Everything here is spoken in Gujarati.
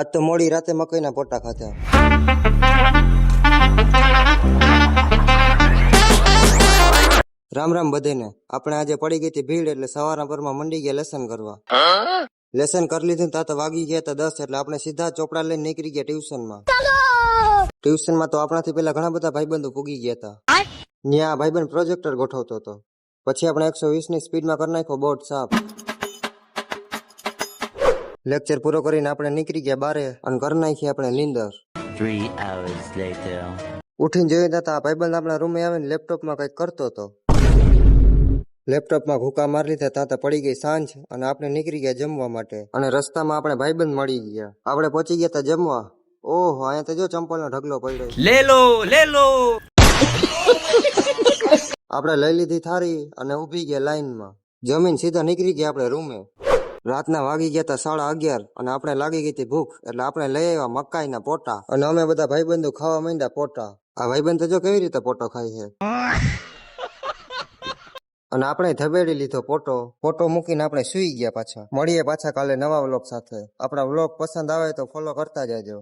આજ તો મોડી રાતે મકઈના પોટા ખાધા. રામ રામ બધાને. આપણે આજે પડી ગઈ હતી ભીડ એટલે સવારના પરમાં મંડી ગયા લેસન કરવા. લેસન કરી લીધું તા તો વાગી ગયા હતા 10 એટલે આપણે સીધા ચોપડા લઈને નીકળી ગયા ટ્યુશનમાં. ટ્યુશનમાં તો આપણાથી પેલા ઘણા બધા ભાઈબંધો પૂગી ગયા હતા. ત્યાં ભાઈબંધ પ્રોજેક્ટર ગોઠવતો હતો. પછી આપણે 120 ની સ્પીડમાં કરી નાખ્યો બોર્ડ સાફ. લેક્ચર પૂરો કરીને આપણે નીકળી ગયા બારે અને કરી નાખી આપણે નીંદર. 3 hours later. ઉઠીને જોઈ હતા ભાઈબંધ આપણા રૂમે આવીને લેપટોપમાં કંઈક કરતો હતો. લેપટોપમાં ઘૂકા મારી લીધા ત્યાં પડી ગઈ સાંજ અને આપણે નીકળી ગયા જમવા માટે. અને રસ્તામાં આપણે ભાઈબંધ મળી ગયા. આપણે પહોંચી ગયા હતા જમવા. ઓહો, અહીંયા તો જો ચંપલનો ઢગલો પડ્યો. લે લો. આપણે લઈ લીધી થાળી અને ઊભી ગયા લાઈનમાં. જમીન સીધા નીકળી ગયા આપણે રૂમે. રાતના વાગી ગયા હતા 11:30 અને આપણે લાગી ગઈ હતી ભૂખ એટલે આપણે લઈ આવ્યા મકાઈના પોટા અને અમે બધા ભાઈબંધો ખાવા માંડ્યા પોટા. આ ભાઈબંધ તો જો કેવી રીતે પોટો ખાય છે. અને આપણે ધબેડી લીધો પોટો મૂકીને આપણે સુઈ ગયા પાછા. મળીએ પાછા કાલે નવા વ્લોગ સાથે. આપણા વ્લોગ પસંદ આવે તો ફોલો કરતા જાજો.